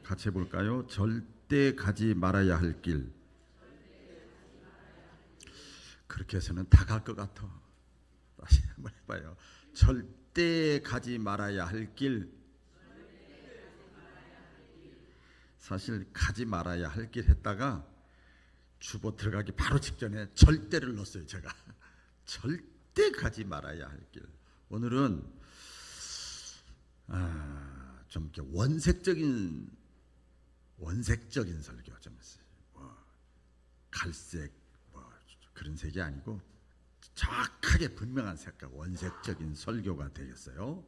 같이 해볼까요? 절대 가지 말아야 할 길. 그렇게 해서는 다 갈 것 같아. 다시 한번 해봐요. 절대 가지 말아야 할 길. 사실 가지 말아야 할 길 했다가 주보 들어가기 바로 직전에 절대를 넣었어요. 제가 절대 가지 말아야 할 길. 오늘은 좀 이렇게 원색적인 설교 좀 했어요. 갈색 그런 색이 아니고 정확하게 분명한 색깔, 원색적인 설교가 되겠어요.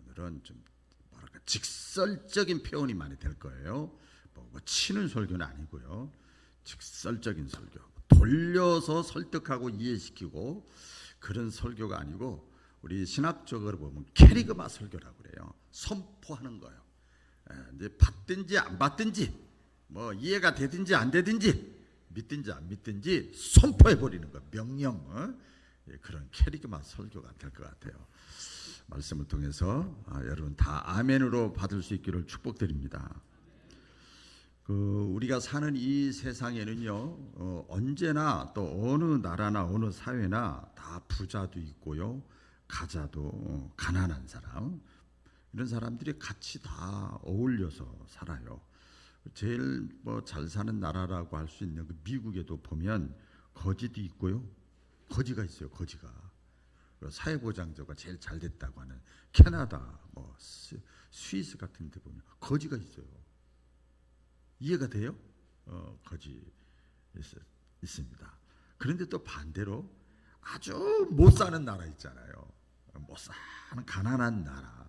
오늘은 좀 뭐랄까 직설적인 표현이 많이 될 거예요. 뭐 치는 설교는 아니고요. 직설적인 설교, 돌려서 설득하고 이해시키고 그런 설교가 아니고 우리 신학적으로 보면 캐리그마 설교라고 그래요. 선포하는 거예요. 이제 받든지 안 받든지 뭐 이해가 되든지 안 되든지 믿든지 안 믿든지 선포해 버리는 거, 명령. 그런 캐리그마 설교가 될 것 같아요. 말씀을 통해서 여러분 다 아멘으로 받을 수 있기를 축복드립니다. 우리가 사는 이 세상에는요, 언제나 또 어느 나라나 어느 사회나 다 부자도 있고요, 가자도 가난한 사람, 이런 사람들이 같이 다 어울려서 살아요. 제일 잘 사는 나라라고 할 수 있는 그 미국에도 보면 거지도 있고요, 거지가 있어요. 거지가 사회보장제가 제일 잘 됐다고 하는 캐나다, 스위스 같은 데 보면 거지가 있어요. 이해가 돼요? 거지 있습니다. 그런데 또 반대로 아주 못 사는 나라 있잖아요. 못 사는 가난한 나라.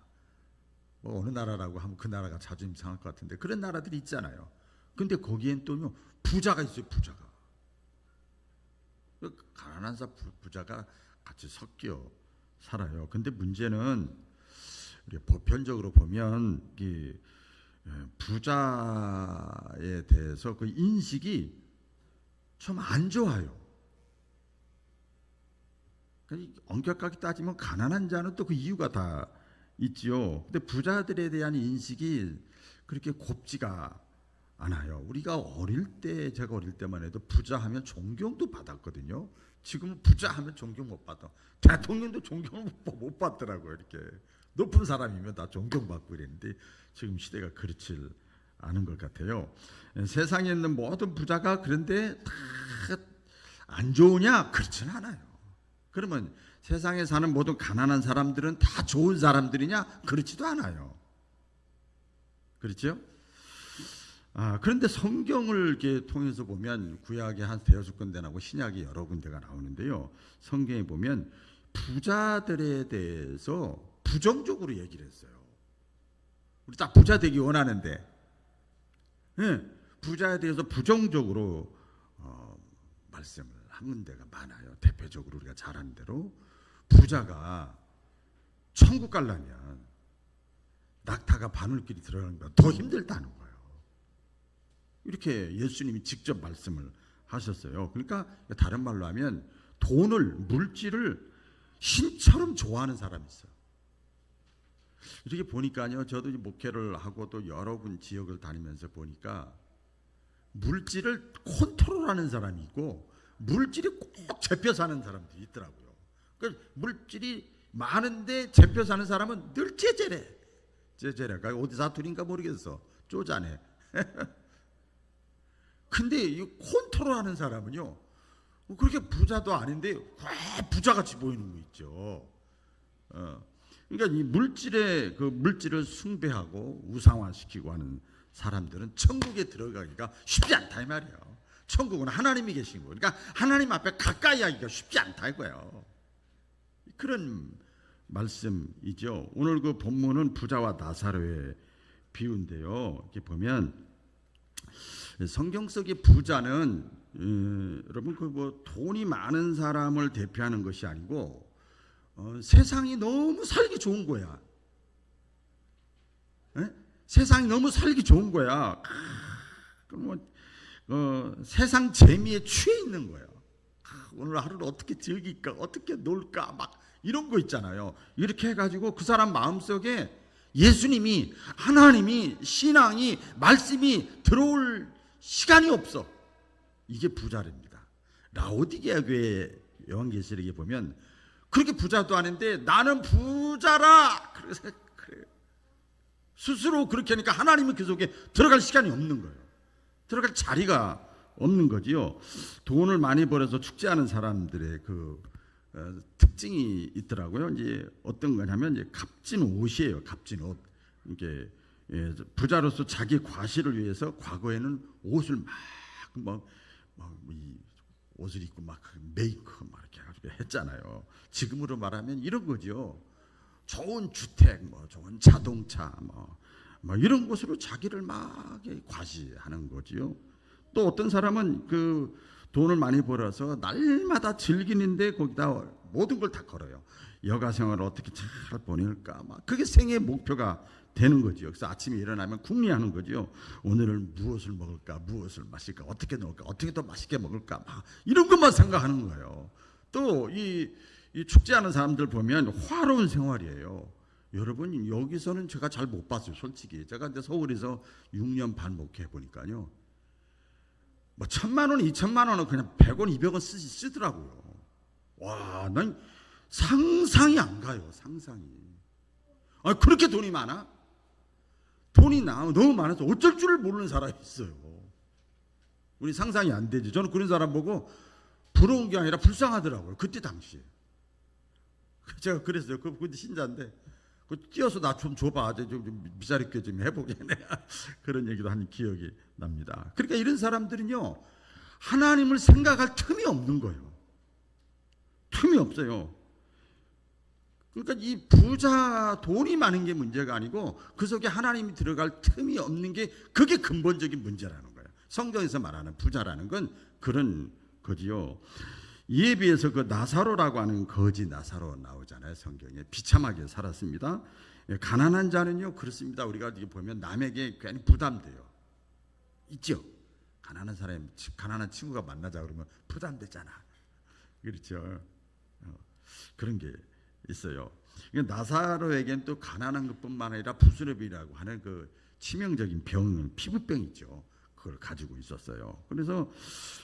어느 나라라고 하면 그 나라가 자존심 상할 것 같은데 그런 나라들이 있잖아요. 근데 거기엔 또 부자가 있어요. 부자가. 가난한 부자가 같이 섞여 살아요. 근데 문제는 보편적으로 보면 이 부자에 대해서 그 인식이 좀 안 좋아요. 엄격하게 따지면 가난한 자는 또 그 이유가 다 있지요. 근데 부자들에 대한 인식이 그렇게 곱지가 않아요. 우리가 제가 어릴 때만 해도 부자하면 존경도 받았거든요. 지금은 부자하면 존경 못 받아. 대통령도 존경을 못 받더라고요. 이렇게 높은 사람이면 다 존경받고 이랬는데 지금 시대가 그렇지 않은 것 같아요. 세상에 있는 모든 부자가 그런데 다 안 좋으냐? 그렇지는 않아요. 그러면 세상에 사는 모든 가난한 사람들은 다 좋은 사람들이냐? 그렇지도 않아요. 그렇죠? 그런데 성경을 이렇게 통해서 보면 구약에 한 대여섯 군데 나오고 신약에 여러 군데가 나오는데요. 성경에 보면 부자들에 대해서 부정적으로 얘기를 했어요. 우리 다 부자 되기 원하는데, 부자에 대해서 부정적으로 말씀을 한 데가 많아요. 대표적으로 우리가 잘 아는 대로 부자가 천국 가려면 낙타가 바늘길이 들어가는 것보다 더 힘들다는 거예요. 이렇게 예수님이 직접 말씀을 하셨어요. 그러니까 다른 말로 하면 물질을 신처럼 좋아하는 사람이 있어요. 이렇게 보니까요, 저도 목회를 하고 또 여러 군 지역을 다니면서 보니까 물질을 컨트롤하는 사람이 있고 물질이 꼭 잡혀 사는 사람들이 있더라고요. 그러니까 물질이 많은데 잡혀 사는 사람은 늘 제재래. 그러니까 어디 사투리인가 모르겠어. 쪼잔해. 근데 이 컨트롤하는 사람은요, 그렇게 부자도 아닌데 부자같이 보이는 거 있죠. 그러니까 이 물질을 숭배하고 우상화시키고 하는 사람들은 천국에 들어가기가 쉽지 않다 이 말이에요. 천국은 하나님이 계신 거예요. 그러니까 하나님 앞에 가까이 하기가 쉽지 않다 이거예요. 그런 말씀이죠. 오늘 그 본문은 부자와 나사로의 비유인데요. 이렇게 보면 성경 속의 부자는 여러분 돈이 많은 사람을 대표하는 것이 아니고 세상이 너무 살기 좋은 거야. 세상이 너무 살기 좋은 거야. 세상 재미에 취해 있는 거예요. 오늘 하루를 어떻게 즐길까, 어떻게 놀까, 막 이런 거 있잖아요. 이렇게 해가지고 그 사람 마음속에 예수님이, 하나님이, 신앙이, 말씀이 들어올 시간이 없어. 이게 부자랍니다. 라오디게아 교회 요한계시록에 보면 그렇게 부자도 아닌데 나는 부자라. 그래서 그래요. 스스로 그렇게 하니까 하나님은 그 속에 들어갈 시간이 없는 거예요. 들어갈 자리가 없는 거지요. 돈을 많이 벌어서 축제하는 사람들의 그 특징이 있더라고요. 이제 어떤 거냐면 이제 값진 옷이에요. 값진 옷. 이게 부자로서 자기 과시를 위해서 과거에는 옷을 이 옷을 입고 막 메이크업 막 이렇게 해가지고 했잖아요. 지금으로 말하면 이런 거죠. 좋은 주택, 좋은 자동차, 이런 것으로 자기를 막 과시하는 거지요. 또 어떤 사람은 그 돈을 많이 벌어서 날마다 즐기는데 거기다 모든 걸 다 걸어요. 여가 생활을 어떻게 잘 보낼까, 그게 생애의 목표가 되는 거죠. 그래서 아침에 일어나면 궁리하는 거죠. 오늘은 무엇을 먹을까, 무엇을 마실까, 어떻게 넣을까, 어떻게 더 맛있게 먹을까, 이런 것만 생각하는 거예요. 또 이 축제하는 사람들 보면 화로운 생활이에요. 여러분, 여기서는 제가 잘 못 봤어요. 솔직히 제가 이제 서울에서 6년 반 목회 보니까요. 1,000만 원, 2,000만 원은 그냥 100원, 200원 쓰더라고요. 와, 난 상상이 안 가요. 상상이. 그렇게 돈이 많아? 돈이 너무 많아서 어쩔 줄을 모르는 사람이 있어요. 우리 상상이 안 되지. 저는 그런 사람 보고 부러운 게 아니라 불쌍하더라고요. 그때 당시에. 제가 그랬어요. 그때 신자인데 뛰어서 나 좀 줘봐. 좀 미자리께 좀 해보게. 그런 얘기도 한 기억이 납니다. 그러니까 이런 사람들은요, 하나님을 생각할 틈이 없는 거예요. 틈이 없어요. 그러니까 이 부자, 돈이 많은 게 문제가 아니고 그 속에 하나님이 들어갈 틈이 없는 게 그게 근본적인 문제라는 거예요. 성경에서 말하는 부자라는 건 그런 거지요. 이에 비해서 그 나사로라고 하는 거지 나사로 나오잖아요. 성경에. 비참하게 살았습니다. 가난한 자는요, 그렇습니다. 우리가 보면 남에게 괜히 부담돼요. 있죠. 가난한 사람이, 가난한 친구가 만나자 그러면 부담되잖아. 그렇죠. 그런 게 있어요. 나사로에겐 또 가난한 것뿐만 아니라 부스러기라고 하는 그 치명적인 병, 피부병 있죠. 그걸 가지고 있었어요. 그래서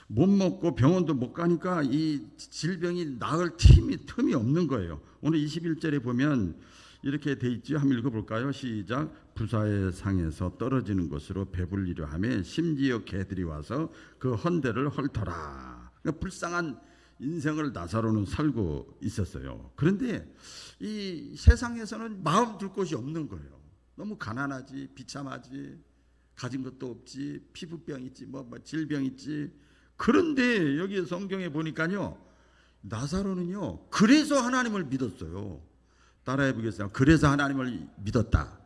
못 먹고 병원도 못 가니까 이 질병이 나을 틈이 없는 거예요. 오늘 21절에 보면 이렇게 돼 있죠. 한번 읽어볼까요? 시작. 부사의 상에서 떨어지는 것으로 배불리려 하며 심지어 개들이 와서 그 헌대를 헐더라. 그러니까 불쌍한 인생을 나사로는 살고 있었어요. 그런데 이 세상에서는 마음 둘 곳이 없는 거예요. 너무 가난하지, 비참하지, 가진 것도 없지, 피부병 있지, 질병 있지. 그런데 여기 성경에 보니까요, 나사로는요, 그래서 하나님을 믿었어요. 따라해 보겠어요. 그래서 하나님을 믿었다.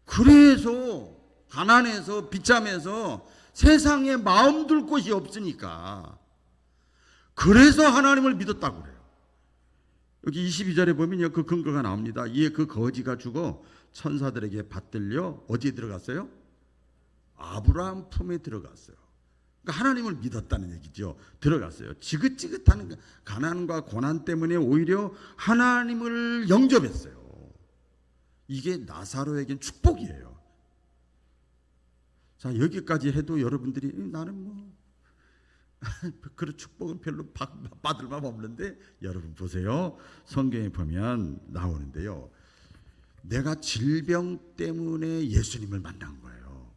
그래서 가난해서 비참해서 세상에 마음 둘 곳이 없으니까 그래서 하나님을 믿었다고 그래요. 여기 22절에 보면요, 그 근거가 나옵니다. 이에 그 거지가 죽어 천사들에게 받들려 어디에 들어갔어요? 아브라함 품에 들어갔어요. 그러니까 하나님을 믿었다는 얘기죠. 들어갔어요. 지긋지긋한 가난과 고난 때문에 오히려 하나님을 영접했어요. 이게 나사로에겐 축복이에요. 자, 여기까지 해도 여러분들이 나는 그런 축복은 별로 받을 만 없는데, 여러분 보세요. 성경에 보면 나오는데요. 내가 질병 때문에 예수님을 만난 거예요.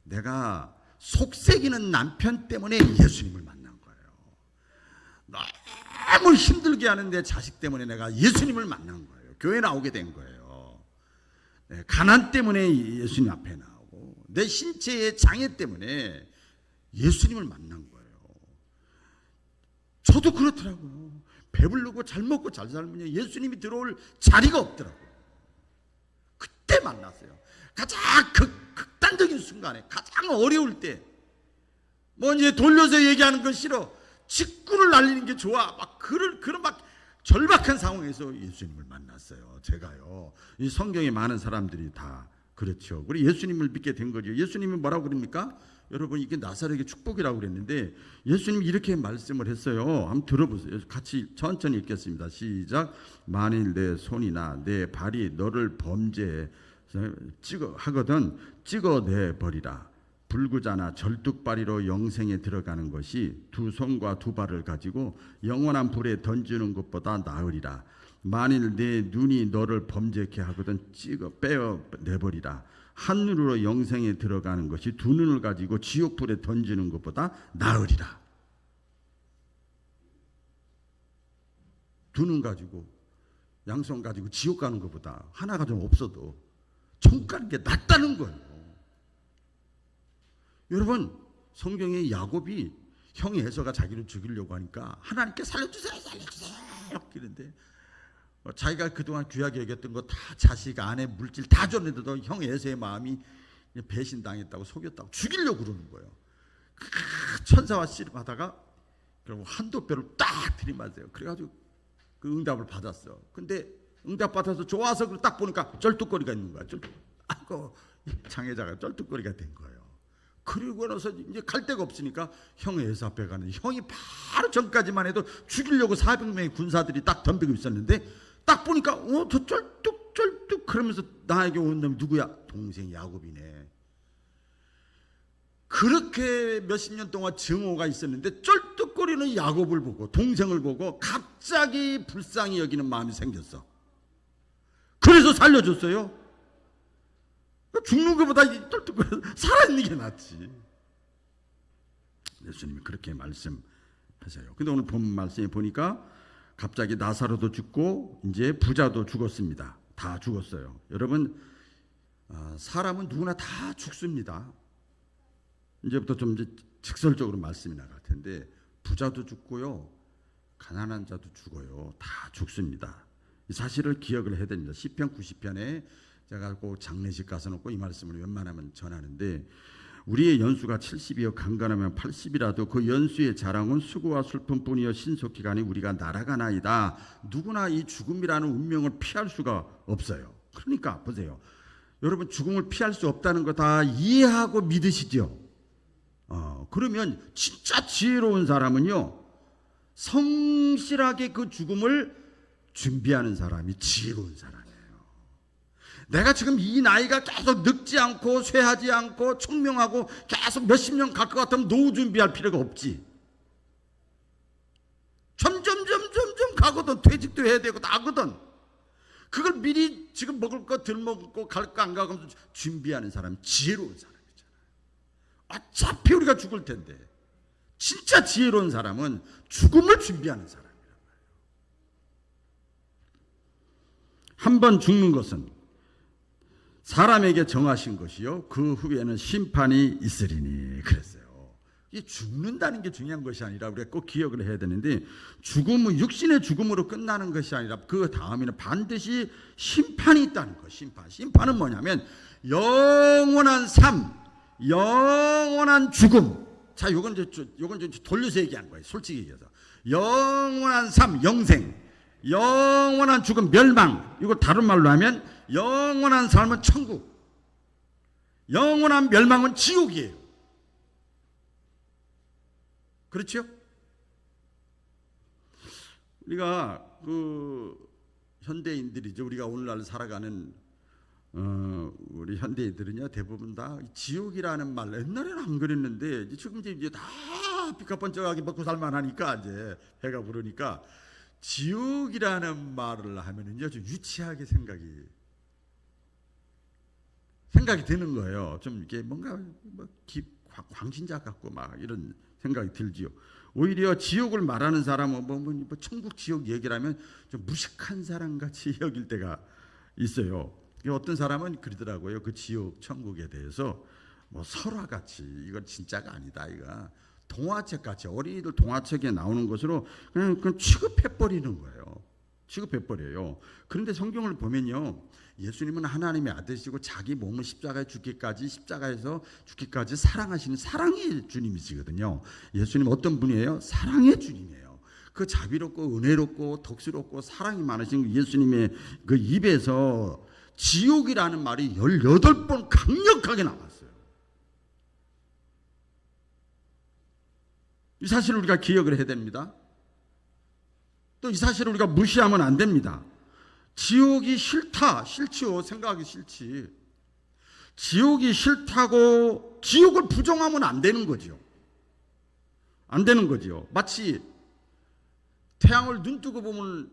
내가 속색이는 남편 때문에 예수님을 만난 거예요. 너무 힘들게 하는 내 자식 때문에 내가 예수님을 만난 거예요. 교회 나오게 된 거예요. 가난 때문에 예수님 앞에 나오고, 내 신체의 장애 때문에 예수님을 만난 거예요. 저도 그렇더라고요. 배부르고 잘 먹고 잘 살면 예수님이 들어올 자리가 없더라고요. 그때 만났어요. 가장 극단적인 순간에, 가장 어려울 때, 이제 돌려서 얘기하는 건 싫어, 직구를 날리는 게 좋아, 그런 절박한 상황에서 예수님을 만났어요. 제가요. 이 성경에 많은 사람들이 다 그렇죠. 우리 예수님을 믿게 된 거죠. 예수님이 뭐라고 그럽니까? 여러분 이게 나사렛의 축복이라고 그랬는데 예수님이 이렇게 말씀을 했어요. 한번 들어보세요. 같이 천천히 읽겠습니다. 시작. 만일 내 손이나 내 발이 너를 범죄에 하거든 찍어내 버리라. 불구자나 절뚝발이로 영생에 들어가는 것이 두 손과 두 발을 가지고 영원한 불에 던지는 것보다 나으리라. 만일 내 눈이 너를 범죄케 하거든 빼어 내버리라. 하늘로 영생에 들어가는 것이 두 눈을 가지고 지옥불에 던지는 것보다 나으리라. 두 눈 가지고 양손 가지고 지옥 가는 것보다 하나가 좀 없어도 천국 가는 게 낫다는 거예요. 여러분 성경에 야곱이 형이 에서가 자기를 죽이려고 하니까 하나님께 살려주세요 이러는데 자기가 그동안 귀하게 여겼던 거 다 자식, 아내, 물질 다 줬는데도 형 에서의 마음이 배신당했다고 속였다고 죽이려고 그러는 거예요. 천사와 씨름하다가 결국 한도뼈를 딱 들이맞아요. 그래가지고 그 응답을 받았어. 근데 응답 받아서 좋아서 딱 보니까 쩔뚝거리가 있는 거야. 아이고 장애자가 쩔뚝거리가 된 거예요. 그리고 나서 이제 갈 데가 없으니까 형 에서 앞에 가는데 형이 바로 전까지만 해도 죽이려고 400명의 군사들이 딱 덤비고 있었는데 딱 보니까 저 쩔뚝 그러면서 나에게 온 놈 누구야? 동생 야곱이네. 그렇게 몇십 년 동안 증오가 있었는데 쩔뚝거리는 야곱을 보고 동생을 보고 갑자기 불쌍히 여기는 마음이 생겼어. 그래서 살려줬어요. 죽는 것보다 쩔뚝거려 살아있는 게 낫지. 예수님이 그렇게 말씀하세요. 근데 오늘 본 말씀에 보니까 갑자기 나사로도 죽고 이제 부자도 죽었습니다. 다 죽었어요. 여러분 사람은 누구나 다 죽습니다. 이제부터 좀 이제 직설적으로 말씀이 나갈 텐데 부자도 죽고요, 가난한 자도 죽어요. 다 죽습니다. 이 사실을 기억을 해야 됩니다. 시편 90편에 제가 꼭 장례식 가서 놓고 이 말씀을 웬만하면 전하는데 우리의 연수가 70이요 강건하면 80이라도 그 연수의 자랑은 수고와 슬픔뿐이요 신속히 가니 우리가 날아가나이다. 누구나 이 죽음이라는 운명을 피할 수가 없어요. 그러니까 보세요. 여러분 죽음을 피할 수 없다는 거 다 이해하고 믿으시죠? 그러면 진짜 지혜로운 사람은요 성실하게 그 죽음을 준비하는 사람이 지혜로운 사람이에요. 내가 지금 이 나이가 계속 늙지 않고 쇠하지 않고 청명하고 계속 몇십 년 갈 것 같으면 노후 준비할 필요가 없지. 점점 가거든. 퇴직도 해야 되고 나거든. 그걸 미리 지금 먹을 거 덜 먹고 갈까 안 가고 준비하는 사람 지혜로운 사람이잖아요. 어차피 우리가 죽을 텐데 진짜 지혜로운 사람은 죽음을 준비하는 사람이란 말이에요. 한 번 죽는 것은 사람에게 정하신 것이요 그 후에는 심판이 있으리니 그랬어요. 이 죽는다는 게 중요한 것이 아니라 우리가 꼭 기억을 해야 되는데 죽음은 육신의 죽음으로 끝나는 것이 아니라 그 다음에는 반드시 심판이 있다는 거. 심판은 뭐냐면 영원한 삶, 영원한 죽음. 자, 요건 이제 돌려서 얘기한 거예요. 솔직히 얘기해서 영원한 삶, 영생, 영원한 죽음, 멸망. 이거 다른 말로 하면 영원한 삶은 천국, 영원한 멸망은 지옥이에요. 그렇죠? 우리가 그 현대인들이죠. 우리가 오늘날 살아가는 우리 현대인들은요 대부분 다 지옥이라는 말 옛날에는 안 그랬는데 지금 이제 다 피카번쩍하게 먹고 살만하니까 이제 해가 부르니까 지옥이라는 말을 하면은요 좀 유치하게 생각이 드는 거예요. 좀 이게 뭔가 광신자 같고 막 이런 생각이 들지요. 오히려 지옥을 말하는 사람은 뭐 천국 지옥 얘기를 하면 좀 무식한 사람 같이 여길 때가 있어요. 어떤 사람은 그러더라고요. 그 지옥 천국에 대해서 뭐 설화같이 이건 진짜가 아니다. 이거 동화책 같이 어린이들 동화책에 나오는 것으로 그냥 취급해 버리는 거예요. 취급해 버려요. 그런데 성경을 보면요. 예수님은 하나님의 아들이시고 자기 몸을 십자가에서 죽기까지 사랑하시는 사랑의 주님이시거든요. 예수님 어떤 분이에요? 사랑의 주님이에요. 그 자비롭고 은혜롭고 덕스럽고 사랑이 많으신 예수님의 그 입에서 지옥이라는 말이 18번 강력하게 나왔어요. 이 사실을 우리가 기억을 해야 됩니다. 또 이 사실을 우리가 무시하면 안 됩니다. 지옥이 싫다, 싫지요. 생각하기 싫지. 지옥이 싫다고 지옥을 부정하면 안 되는 거죠. 안 되는 거죠. 마치 태양을 눈 뜨고 보면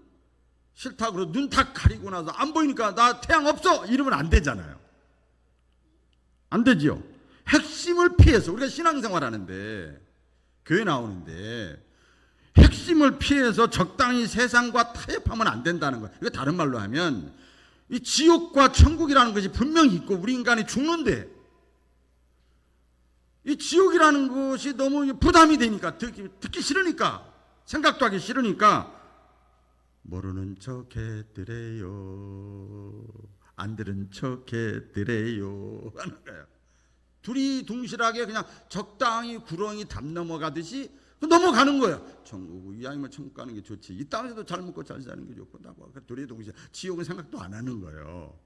싫다고 그러고 눈 다 가리고 나서 안 보이니까 나 태양 없어 이러면 안 되잖아요. 안 되지요. 핵심을 피해서 우리가 신앙생활 하는데 교회 나오는데 핵심을 피해서 적당히 세상과 타협하면 안 된다는 거예요. 이거 다른 말로 하면 이 지옥과 천국이라는 것이 분명히 있고 우리 인간이 죽는데 이 지옥이라는 것이 너무 부담이 되니까 듣기 싫으니까 생각도 하기 싫으니까 모르는 척 해드래요. 안 들은 척 해드래요 하는 거예요. 둘이 둥실하게 그냥 적당히 구렁이 담 넘어가듯이 넘어가는 거예요. 천국 이왕이면 천국 가는 게 좋지. 이 땅에서도 잘 먹고 잘 사는 게 좋고 둘이 동시에 지옥은 생각도 안 하는 거예요.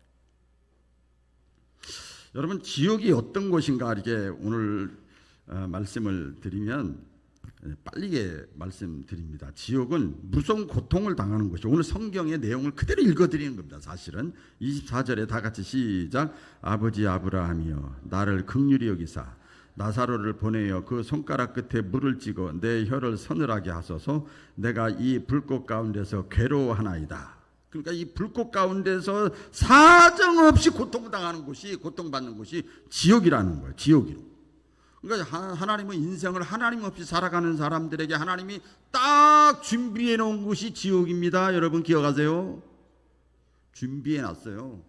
여러분 지옥이 어떤 곳인가 이렇게 오늘 말씀을 드리면 빨리게 말씀드립니다. 지옥은 무서운 고통을 당하는 곳이 오늘 성경의 내용을 그대로 읽어드리는 겁니다. 사실은 24절에 다 같이 시작. 아버지 아브라함이여 나를 긍휼히 여기사 나사로를 보내어 그 손가락 끝에 물을 찍어 내 혀를 서늘하게 하소서. 내가 이 불꽃 가운데서 괴로워하나이다. 그러니까 이 불꽃 가운데서 사정없이 고통당하는 곳이 고통받는 곳이 지옥이라는 거예요. 지옥이로. 그러니까 하나님은 인생을 하나님 없이 살아가는 사람들에게 하나님이 딱 준비해 놓은 곳이 지옥입니다. 여러분 기억하세요? 준비해 놨어요.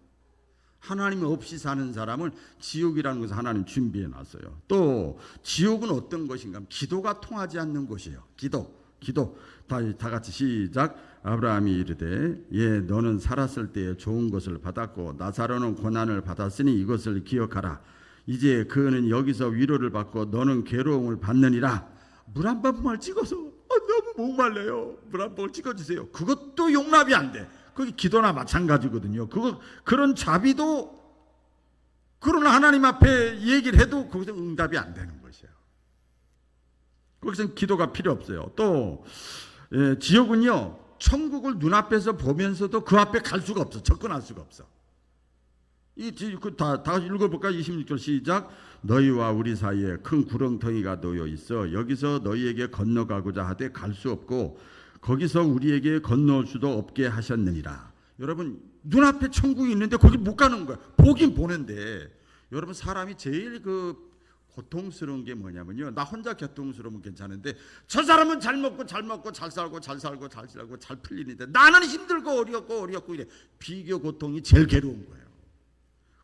하나님 없이 사는 사람을 지옥이라는 것을 하나님 준비해 놨어요. 또 지옥은 어떤 것인가? 기도가 통하지 않는 곳이에요. 기도. 다 같이 시작. 아브라함이 이르되 예 너는 살았을 때에 좋은 것을 받았고 나사로는 고난을 받았으니 이것을 기억하라. 이제 그는 여기서 위로를 받고 너는 괴로움을 받느니라. 물 한 방울 찍어서 너무 목말라요. 물 한 방울 찍어주세요. 그것도 용납이 안 돼. 그게 기도나 마찬가지거든요. 그런 자비도 그런 하나님 앞에 얘기를 해도 거기서 응답이 안 되는 것이에요. 거기서는 기도가 필요 없어요. 또 지옥은요 천국을 눈앞에서 보면서도 그 앞에 갈 수가 없어. 접근할 수가 없어. 다 같이 읽어볼까요? 26절 시작. 너희와 우리 사이에 큰 구렁텅이가 놓여 있어 여기서 너희에게 건너가고자 하되 갈 수 없고 거기서 우리에게 건너올 수도 없게 하셨느니라. 여러분 눈앞에 천국이 있는데 거기 못 가는 거야. 보긴 보는데 여러분 사람이 제일 고통스러운 게 뭐냐면요. 나 혼자 고통스러우면 괜찮은데 저 사람은 잘 먹고 잘 살고 잘 풀리는데 나는 힘들고 어렵고 이래. 비교 고통이 제일 괴로운 거예요.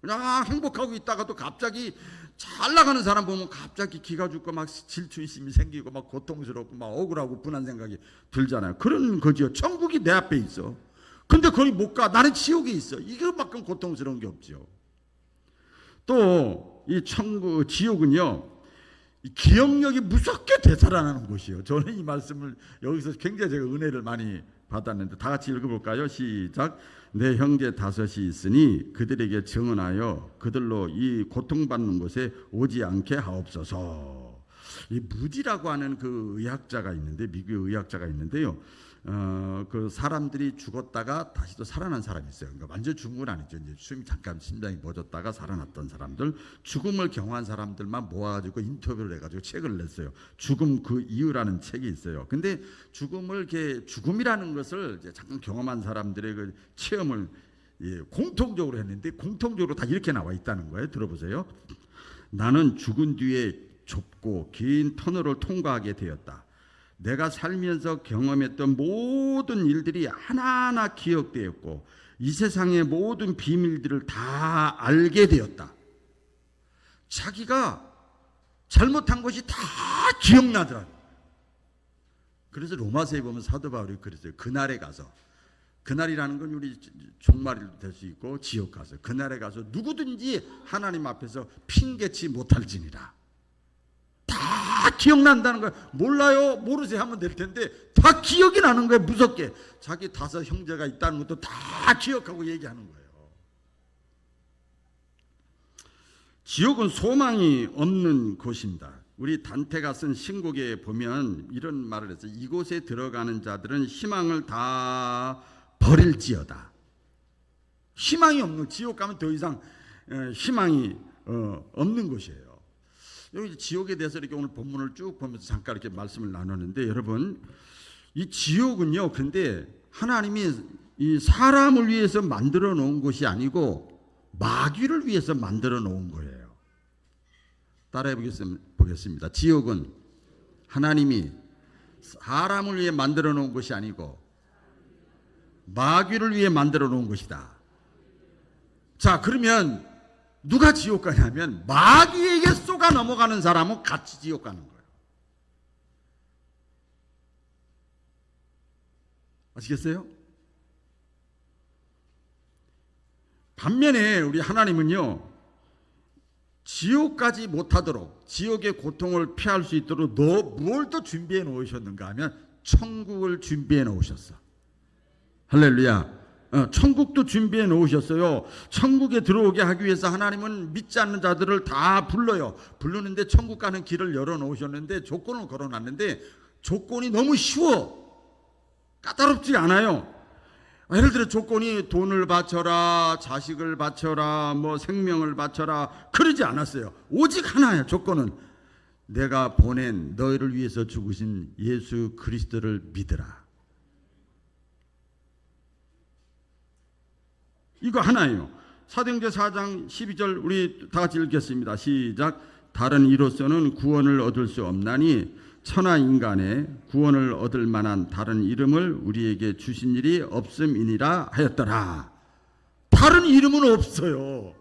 그냥 행복하고 있다가도 갑자기 잘 나가는 사람 보면 갑자기 기가 죽고 막 질투심이 생기고 막 고통스럽고 막 억울하고 분한 생각이 들잖아요. 그런 거지요. 천국이 내 앞에 있어. 근데 거기 못 가. 나는 지옥에 있어. 이것만큼 고통스러운 게 없죠. 또 이 지옥은요 기억력이 무섭게 되살아나는 곳이에요. 저는 이 말씀을 여기서 굉장히 제가 은혜를 많이 받았는데 다 같이 읽어볼까요? 시작. 내 형제 다섯이 있으니 그들에게 증언하여 그들로 이 고통받는 곳에 오지 않게 하옵소서. 이 무디라고 하는 그 의학자가 있는데 미국의 의학자가 있는데요. 그 사람들이 죽었다가 다시 또 살아난 사람이 있어요. 그러니까 완전 죽은 건 아니죠. 이제 숨이 잠깐 심장이 멎었다가 살아났던 사람들, 죽음을 경험한 사람들만 모아가지고 인터뷰를 해가지고 책을 냈어요. 죽음 그 이유라는 책이 있어요. 근데 죽음이라는 것을 이제 잠깐 경험한 사람들의 그 체험을 공통적으로 했는데 공통적으로 다 이렇게 나와 있다는 거예요. 들어보세요. 나는 죽은 뒤에 좁고 긴 터널을 통과하게 되었다. 내가 살면서 경험했던 모든 일들이 하나하나 기억되었고 이 세상의 모든 비밀들을 다 알게 되었다. 자기가 잘못한 것이 다 기억나더라. 그래서 로마서에 보면 사도 바울이 그랬어요. 그날에 가서, 그날이라는 건 우리 종말일도 될 수 있고 지옥 가서, 그날에 가서 누구든지 하나님 앞에서 핑계치 못할지니라. 다 기억난다는 거예요. 몰라요? 모르세요? 하면 될 텐데 다 기억이 나는 거예요. 무섭게. 자기 다섯 형제가 있다는 것도 다 기억하고 얘기하는 거예요. 지옥은 소망이 없는 곳입니다. 우리 단테가 쓴 신곡에 보면 이런 말을 했어요. 이곳에 들어가는 자들은 희망을 다 버릴지어다. 희망이 없는, 지옥 가면 더 이상 희망이 없는 곳이에요. 여기 지옥에 대해서 이렇게 오늘 본문을 쭉 보면서 잠깐 이렇게 말씀을 나누는데, 여러분, 이 지옥은요, 그런데 하나님이 이 사람을 위해서 만들어 놓은 곳이 아니고 마귀를 위해서 만들어 놓은 거예요. 따라해 보겠습니다. 지옥은 하나님이 사람을 위해 만들어 놓은 것이 아니고 마귀를 위해 만들어 놓은 것이다. 자, 그러면 누가 지옥 가냐면 마귀에게 쏘가 넘어가는 사람은 같이 지옥 가는 거예요. 아시겠어요? 반면에 우리 하나님은요, 지옥까지 못하도록, 지옥의 고통을 피할 수 있도록 뭘 또 준비해 놓으셨는가 하면 천국을 준비해 놓으셨어. 할렐루야. 천국도 준비해 놓으셨어요. 천국에 들어오게 하기 위해서 하나님은 믿지 않는 자들을 다 불러요. 부르는데 천국 가는 길을 열어 놓으셨는데, 조건을 걸어 놨는데 조건이 너무 쉬워. 까다롭지 않아요. 예를 들어 조건이 돈을 바쳐라, 자식을 바쳐라, 뭐 생명을 바쳐라, 그러지 않았어요. 오직 하나야. 조건은 내가 보낸 너희를 위해서 죽으신 예수 그리스도를 믿으라. 이거 하나예요. 사도행전 4장 12절 우리 다 같이 읽겠습니다. 시작. 다른 이로서는 구원을 얻을 수 없나니 천하 인간의 구원을 얻을 만한 다른 이름을 우리에게 주신 일이 없음이니라 하였더라. 다른 이름은 없어요.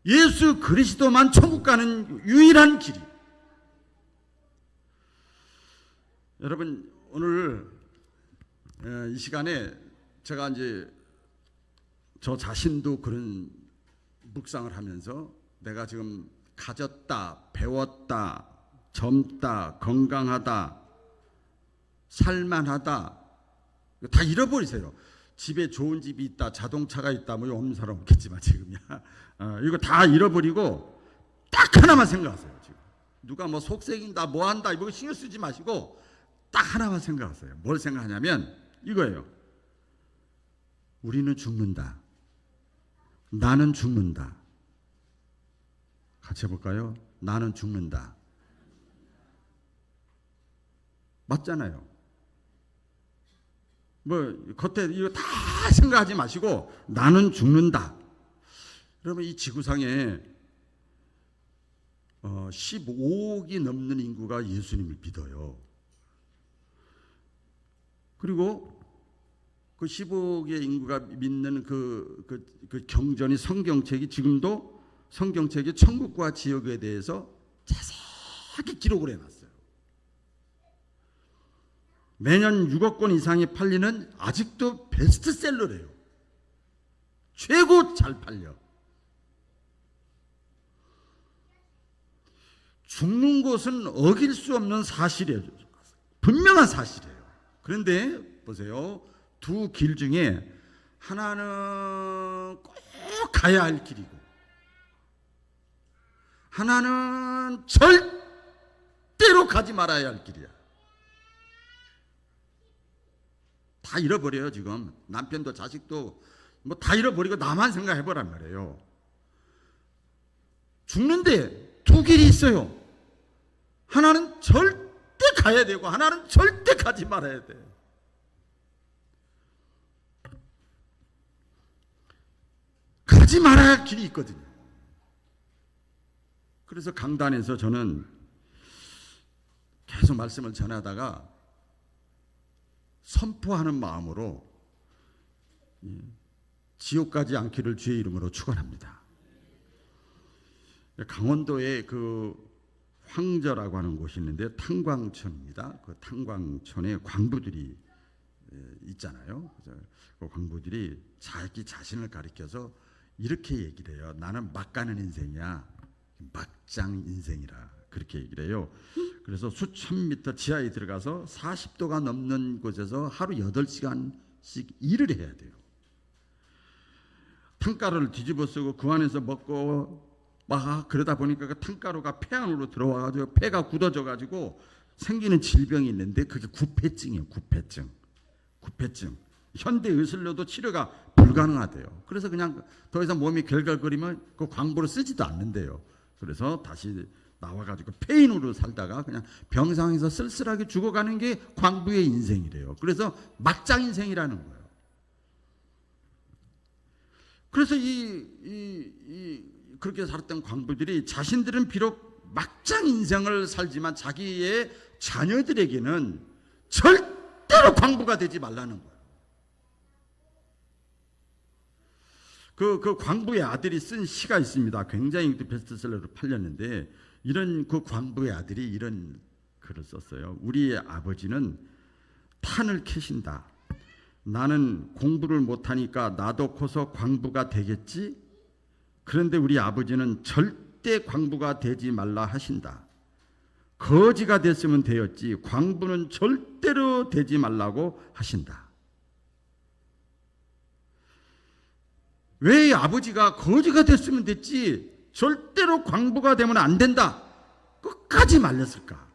예수 그리스도만 천국 가는 유일한 길이. 여러분, 오늘 이 시간에 제가 이제 저 자신도 그런 묵상을 하면서 내가 지금 가졌다, 배웠다, 젊다, 건강하다, 살만하다, 다 잃어버리세요. 집에 좋은 집이 있다, 자동차가 있다, 뭐 없는 사람 없겠지만 지금이야. 이거 다 잃어버리고 딱 하나만 생각하세요. 지금 누가 뭐 속색인다, 뭐 한다, 이거 신경 쓰지 마시고 딱 하나만 생각하세요. 뭘 생각하냐면 이거예요. 우리는 죽는다. 나는 죽는다. 같이 해볼까요? 나는 죽는다. 맞잖아요. 뭐 겉에 이거 다 생각하지 마시고 나는 죽는다. 그러면 이 지구상에 15억이 넘는 인구가 예수님을 믿어요. 그리고 그 15억의 인구가 믿는 그 경전이, 성경책이 지금도 성경책이 천국과 지옥에 대해서 자세하게 기록을 해놨어요. 매년 6억 권 이상이 팔리는, 아직도 베스트셀러래요. 최고 잘 팔려. 죽는 것은 어길 수 없는 사실이에요. 분명한 사실이에요. 그런데 보세요. 두 길 중에 하나는 꼭 가야 할 길이고 하나는 절대로 가지 말아야 할 길이야. 다 잃어버려요. 지금 남편도 자식도 뭐 다 잃어버리고 나만 생각해보란 말이에요. 죽는데 두 길이 있어요. 하나는 절대 가야 되고 하나는 절대 가지 말아야 돼. 가지 말아야 할 길이 있거든요. 그래서 강단에서 저는 계속 말씀을 전하다가 선포하는 마음으로 지옥 가지 않기를 주의 이름으로 축원합니다. 강원도에 그 황저라고 하는 곳이 있는데 탄광촌입니다. 그 탄광촌에 광부들이 있잖아요. 그 광부들이 자기 자신을 가리켜서 이렇게 얘기를 해요. 나는 막 가는 인생이야. 막장 인생이라 그렇게 얘기를 해요. 그래서 수천 미터 지하에 들어가서 40도가 넘는 곳에서 하루 8시간씩 일을 해야 돼요. 창가를 뒤집어 쓰고 그 안에서 먹고 막 그러다 보니까 그 탄가루가 폐 안으로 들어와가지고 폐가 굳어져가지고 생기는 질병이 있는데 그게 구폐증이에요. 구폐증. 현대 의술로도 치료가 불가능하대요. 그래서 그냥 더 이상 몸이 결갈거리면 그 광부를 쓰지도 않는데요. 그래서 다시 나와가지고 폐인으로 살다가 그냥 병상에서 쓸쓸하게 죽어가는 게 광부의 인생이래요. 그래서 막장 인생이라는 거예요. 그래서 그렇게 살았던 광부들이 자신들은 비록 막장 인생을 살지만 자기의 자녀들에게는 절대로 광부가 되지 말라는 거예요. 그 광부의 아들이 쓴 시가 있습니다. 굉장히 베스트셀러로 팔렸는데 이런 그 광부의 아들이 이런 글을 썼어요. 우리의 아버지는 탄을 캐신다. 나는 공부를 못하니까 나도 커서 광부가 되겠지? 그런데 우리 아버지는 절대 광부가 되지 말라 하신다. 거지가 됐으면 되었지 광부는 절대로 되지 말라고 하신다. 왜 아버지가 거지가 됐으면 됐지 절대로 광부가 되면 안 된다 끝까지 말렸을까?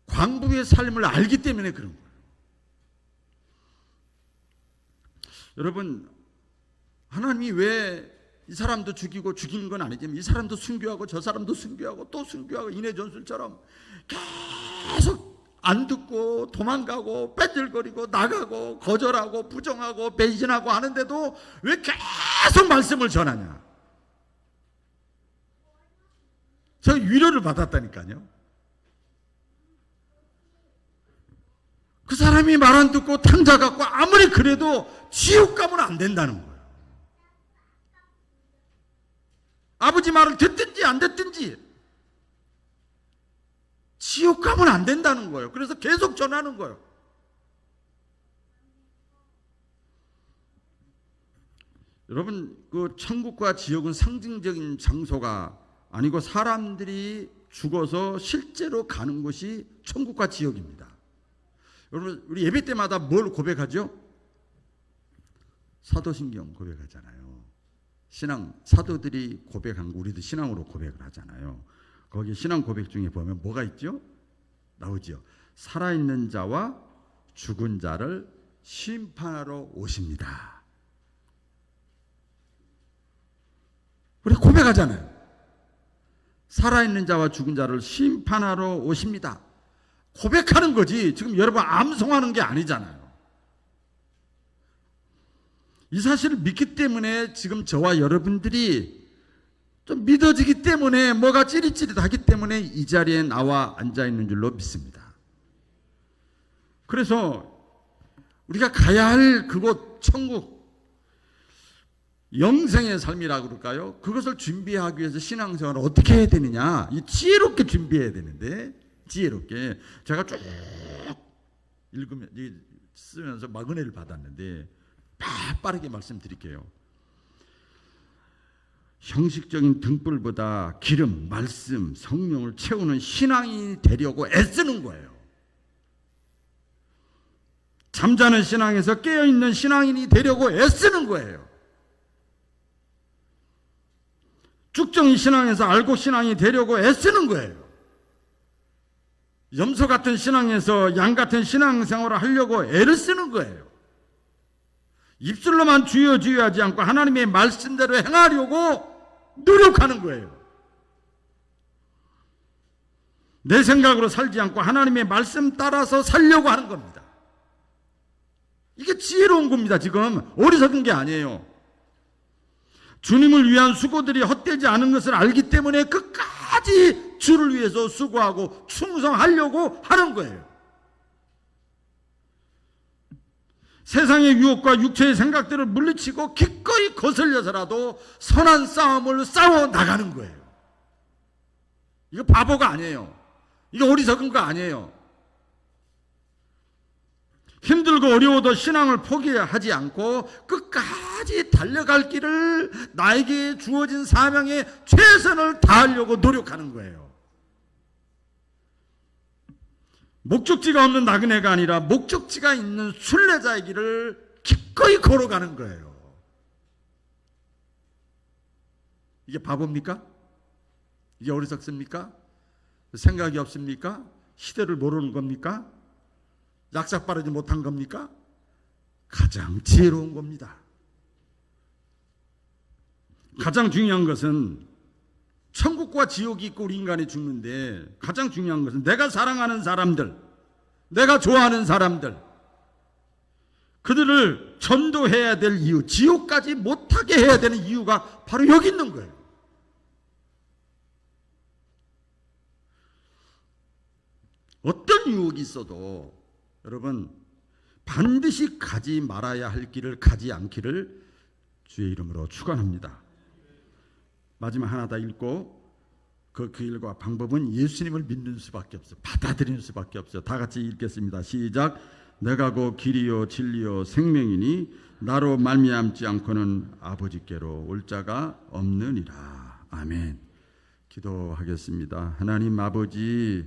광부의 삶을 알기 때문에 그런 거예요. 여러분, 하나님이 왜 이 사람도 죽이고 죽이는 건 아니지만 이 사람도 순교하고 저 사람도 순교하고 또 순교하고 인해전술처럼 계속 안 듣고 도망가고 뺏질거리고 나가고 거절하고 부정하고 배신하고 하는데도 왜 계속 말씀을 전하냐? 저 위로를 받았다니까요. 그 사람이 말 안 듣고 탕자 갖고 아무리 그래도 지옥 가면 안 된다는 거예요. 아버지 말을 듣든지 안 듣든지 지옥 가면 안 된다는 거예요. 그래서 계속 전하는 거예요. 여러분, 그 천국과 지옥은 상징적인 장소가 아니고 사람들이 죽어서 실제로 가는 곳이 천국과 지옥입니다. 여러분, 우리 예배 때마다 뭘 고백하죠? 사도신경 고백하잖아요. 신앙, 사도들이 고백한 거 우리도 신앙으로 고백을 하잖아요. 거기 신앙 고백 중에 보면 뭐가 있죠? 나오죠. 살아있는 자와 죽은 자를 심판하러 오십니다. 우리 고백하잖아요. 살아있는 자와 죽은 자를 심판하러 오십니다. 고백하는 거지. 지금 여러분 암송하는 게 아니잖아요. 이 사실을 믿기 때문에 지금 저와 여러분들이 좀 믿어지기 때문에 뭐가 찌릿찌릿하기 때문에 이 자리에 나와 앉아있는 줄로 믿습니다. 그래서 우리가 가야 할 그곳 천국 영생의 삶이라고 그럴까요? 그것을 준비하기 위해서 신앙생활을 어떻게 해야 되느냐? 이 지혜롭게 준비해야 되는데 지혜롭게 제가 쭉 읽으면 쓰면서 막 은혜를 받았는데 빠르게 말씀드릴게요. 형식적인 등불보다 기름, 말씀, 성령을 채우는 신앙이 되려고 애쓰는 거예요. 잠자는 신앙에서 깨어있는 신앙인이 되려고 애쓰는 거예요. 쭉정이 신앙에서 알고 신앙이 되려고 애쓰는 거예요. 염소 같은 신앙에서 양 같은 신앙생활을 하려고 애를 쓰는 거예요. 입술로만 주여 주여 하지 않고 하나님의 말씀대로 행하려고 노력하는 거예요. 내 생각으로 살지 않고 하나님의 말씀 따라서 살려고 하는 겁니다. 이게 지혜로운 겁니다. 지금 어리석은 게 아니에요. 주님을 위한 수고들이 헛되지 않은 것을 알기 때문에 끝까지 주를 위해서 수고하고 충성하려고 하는 거예요. 세상의 유혹과 육체의 생각들을 물리치고 기꺼이 거슬려서라도 선한 싸움을 싸워 나가는 거예요. 이거 바보가 아니에요. 이거 어리석은 거 아니에요. 힘들고 어려워도 신앙을 포기하지 않고 끝까지 달려갈 길을 나에게 주어진 사명에 최선을 다하려고 노력하는 거예요. 목적지가 없는 나그네가 아니라 목적지가 있는 순례자의 길을 기꺼이 걸어가는 거예요. 이게 바보입니까? 이게 어리석습니까? 생각이 없습니까? 시대를 모르는 겁니까? 약삭 빠르지 못한 겁니까? 가장 지혜로운 겁니다. 가장 중요한 것은 천국과 지옥이 있고 우리 인간이 죽는데 가장 중요한 것은 내가 사랑하는 사람들, 내가 좋아하는 사람들, 그들을 전도해야 될 이유, 지옥까지 못하게 해야 되는 이유가 바로 여기 있는 거예요. 어떤 유혹이 있어도 여러분 반드시 가지 말아야 할 길을 가지 않기를 주의 이름으로 축원합니다. 마지막 하나 더 읽고 그 길과 방법은 예수님을 믿는 수밖에 없어. 받아들이는 수밖에 없어. 다 같이 읽겠습니다. 시작. 내가 곧 길이요 진리요 생명이니 나로 말미암지 않고는 아버지께로 올 자가 없느니라. 아멘. 기도하겠습니다. 하나님 아버지,